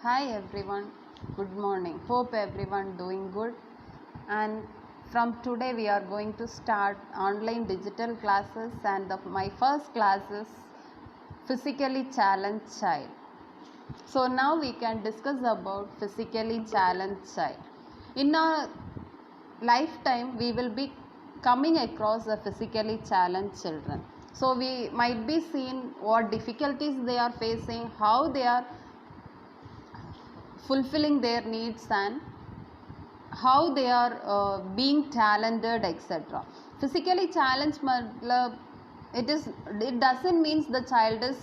Hi everyone, good morning. Hope everyone doing good. And from today we are going to start online digital classes, and my first class is physically challenged child. So now we can discuss about physically challenged child. In our lifetime we will be coming across the physically challenged children. So we might be seeing what difficulties they are facing, how they are fulfilling their needs, and how they are being talented, etc. Physically challenged it doesn't mean the child is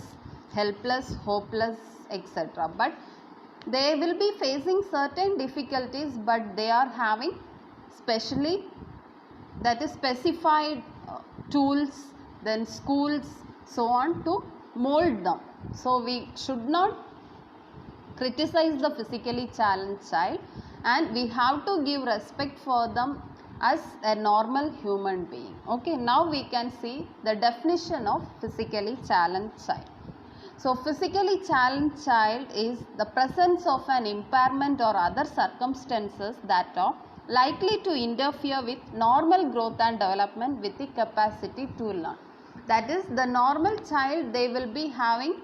helpless, hopeless, etc. But they will be facing certain difficulties, but they are having specially that is specified tools, then schools, so on, to mold them. So we should not criticize the physically challenged child, and we have to give respect for them as a normal human being. Okay, now we can see the definition of physically challenged child. So physically challenged child is the presence of an impairment or other circumstances that are likely to interfere with normal growth and development with the capacity to learn. That is, the normal child, they will be having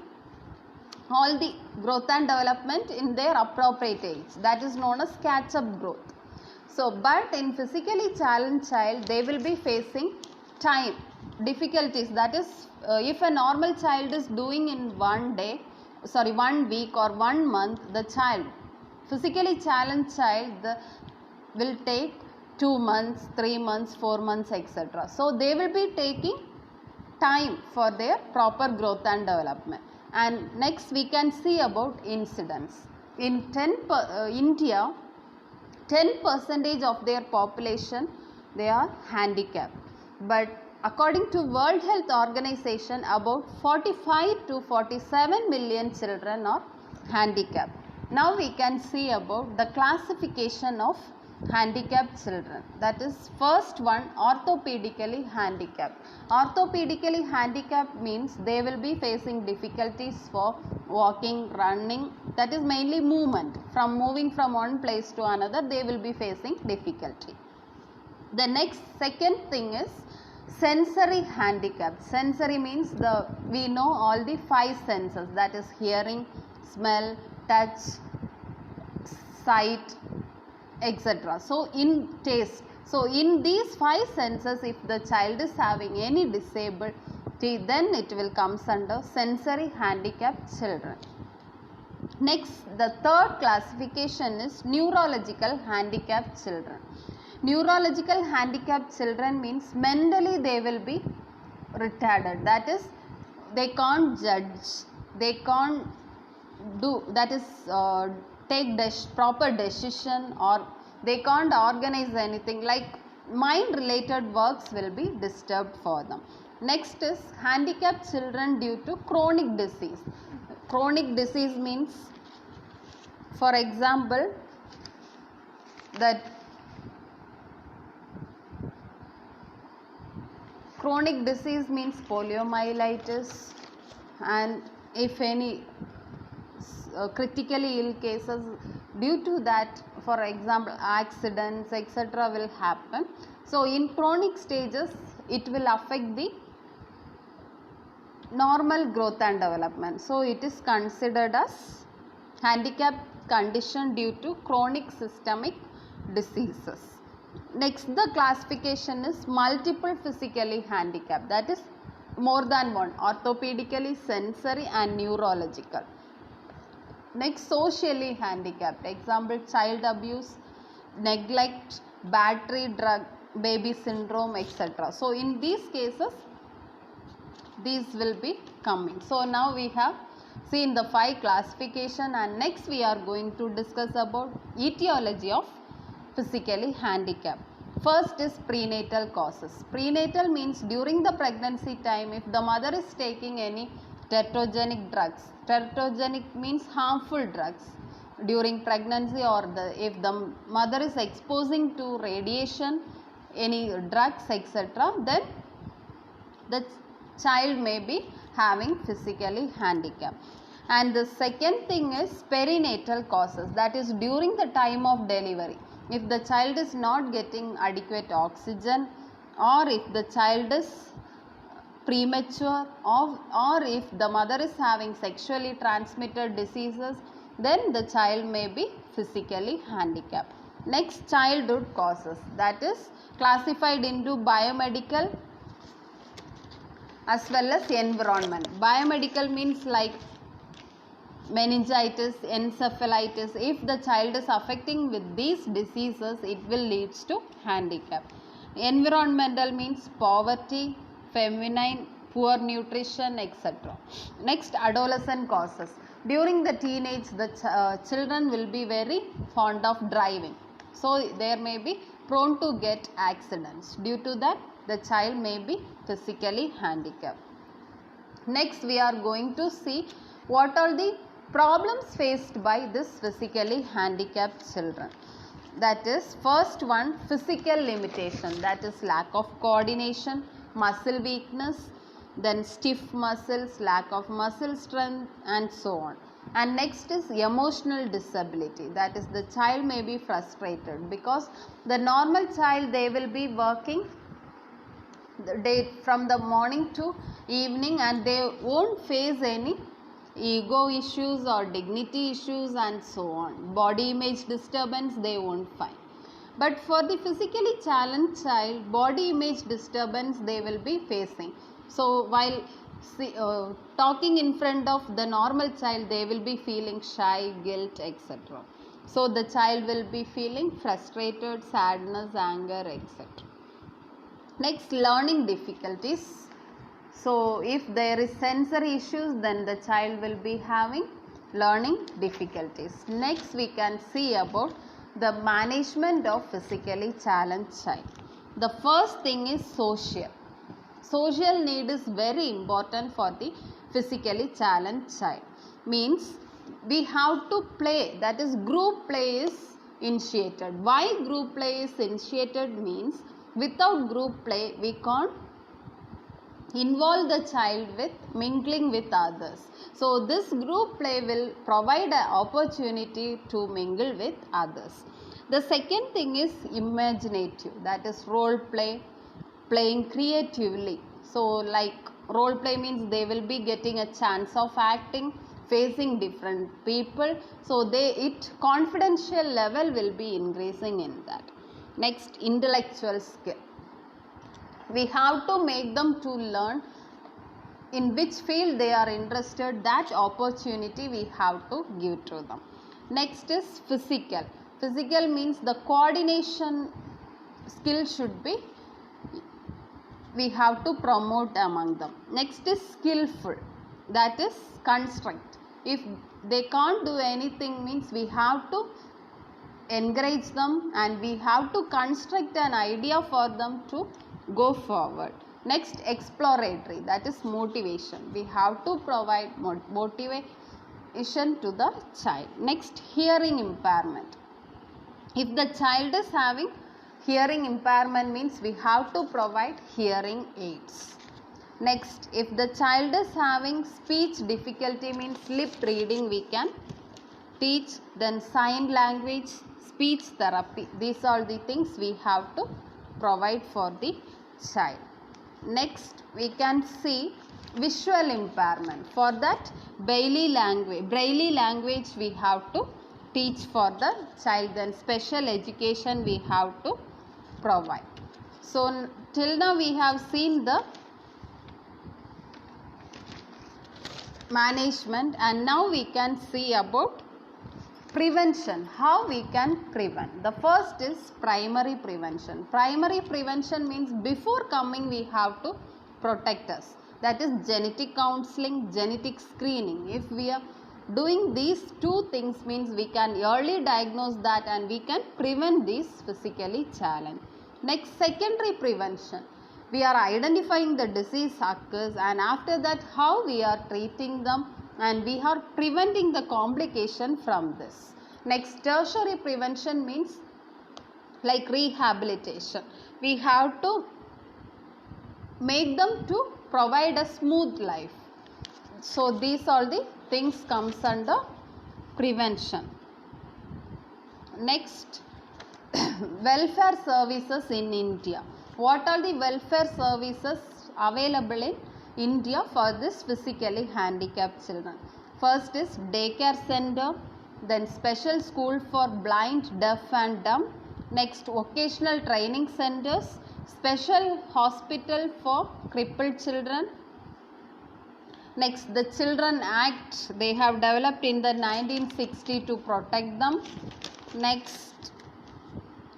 all the growth and development in their appropriate age, that is known as catch up growth. So but in physically challenged child, they will be facing time difficulties. That is, if a normal child is doing in 1 week or 1 month, the child, physically challenged child, will take 2 months, 3 months, 4 months, etc. So they will be taking time for their proper growth and development. And next we can see about incidence. In India, 10% of their population, they are handicapped, but according to World Health Organization, about 45 to 47 million children are handicapped. Now we can see about the classification of handicapped children. That is, first one, orthopedically handicapped. Orthopedically handicapped means they will be facing difficulties for walking, running, that is mainly movement. From moving from one place to another, they will be facing difficulty. The next second thing is sensory handicap. Sensory means we know all the 5 senses, that is hearing, smell, touch, sight, etc. So in taste. So in these 5 senses, if the child is having any disability, then it will comes under sensory handicapped children. Next, the third classification is neurological handicapped children. Neurological handicapped children means mentally they will be retarded. That is, they can't judge, they can't do, that is take proper decision, or they can't organize anything, like mind related works will be disturbed for them. Next is handicapped children due to chronic disease. Chronic disease means, for example, that chronic disease means poliomyelitis, and if any critically ill cases, due to that, for example, accidents, etc. will happen. So in chronic stages, it will affect the normal growth and development. So it is considered as handicapped condition due to chronic systemic diseases. Next, the classification is multiple physically handicapped. That is more than one, orthopedically, sensory, and neurological. Next, socially handicapped. Example, child abuse, neglect, battery, drug, baby syndrome, etc. So in these cases, these will be coming. So now we have seen the 5 classification, and next we are going to discuss about etiology of physically handicapped. First is prenatal causes. Prenatal means during the pregnancy time, if the mother is taking any teratogenic drugs. Teratogenic means harmful drugs during pregnancy, or if the mother is exposing to radiation, any drugs, etc., then the child may be having physically handicap. And the second thing is perinatal causes, that is during the time of delivery. If the child is not getting adequate oxygen, or if the child is premature, or if the mother is having sexually transmitted diseases, then the child may be physically handicapped. Next, childhood causes, that is classified into biomedical as well as environment. Biomedical means like meningitis, encephalitis. If the child is affecting with these diseases, it will lead to handicap. Environmental means poverty, feminine, poor nutrition, etc. Next, adolescent causes. During the teenage, the children will be very fond of driving. So, there may be prone to get accidents. Due to that, the child may be physically handicapped. Next, we are going to see what are the problems faced by this physically handicapped children. That is, first one, physical limitation, that is lack of coordination, muscle weakness, then stiff muscles, lack of muscle strength, and so on. And next is emotional disability, that is the child may be frustrated, because the normal child, they will be working the day from the morning to evening, and they won't face any ego issues or dignity issues and so on. Body image disturbance they won't find. But for the physically challenged child, body image disturbance they will be facing. So while talking in front of the normal child, they will be feeling shy, guilt, etc. So the child will be feeling frustrated, sadness, anger, etc. Next, learning difficulties. So if there is sensory issues, then the child will be having learning difficulties. Next, we can see about the management of physically challenged child. The first thing is social. Social need is very important for the physically challenged child. Means we have to play, that is group play is initiated. Why group play is initiated means without group play we can't involve the child with mingling with others. So this group play will provide an opportunity to mingle with others. The second thing is imaginative, that is role play, playing creatively. So like role play means they will be getting a chance of acting, facing different people. So confidential level will be increasing in that. Next, intellectual skill. We have to make them to learn in which field they are interested. That opportunity we have to give to them. Next is physical. Physical means the coordination skill should be, we have to promote among them. Next is skillful, that is construct. If they can't do anything means we have to encourage them and we have to construct an idea for them to go forward. Next, exploratory, that is motivation. We have to provide motivation to the child. Next, hearing impairment. If the child is having hearing impairment means we have to provide hearing aids. Next, if the child is having speech difficulty means lip reading we can teach, then sign language, speech therapy. These are the things we have to provide for the child. Next, we can see visual impairment. For that, Braille language we have to teach for the child. Then special education we have to provide. So till now we have seen the management, and now we can see about prevention, how we can prevent. The first is primary prevention. Primary prevention means before coming we have to protect us. That is genetic counseling, genetic screening. If we are doing these two things means we can early diagnose that and we can prevent these physically challenged. Next, secondary prevention. We are identifying the disease occurs and after that how we are treating them and we are preventing the complication from this. Next, tertiary prevention means like rehabilitation. We have to make them to provide a smooth life. So these all the things comes under prevention. Next, welfare services in India. What are the welfare services available in India for this physically handicapped children? First is daycare center, then special school for blind, deaf and dumb. Next, vocational training centers, special hospital for crippled children. Next, the Children Act, they have developed in the 1960 to protect them. Next,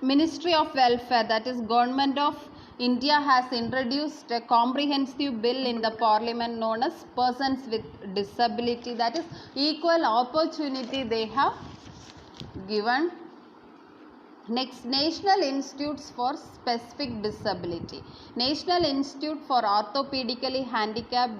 Ministry of Welfare, that is Government of India has introduced a comprehensive bill in the parliament known as Persons with Disability, that is equal opportunity they have given. Next, National Institutes for Specific Disability. National Institute for Orthopedically Handicapped,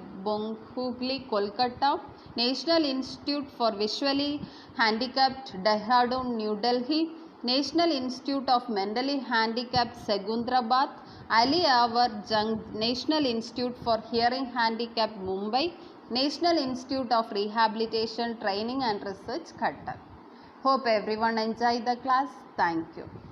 Hooghly, Kolkata. National Institute for Visually Handicapped, Dehradun, New Delhi. National Institute of Mentally Handicapped, Secunderabad. Ali Awar Jung National Institute for Hearing Handicapped, Mumbai. National Institute of Rehabilitation, Training and Research, Cuttack. Hope everyone enjoyed the class. Thank you.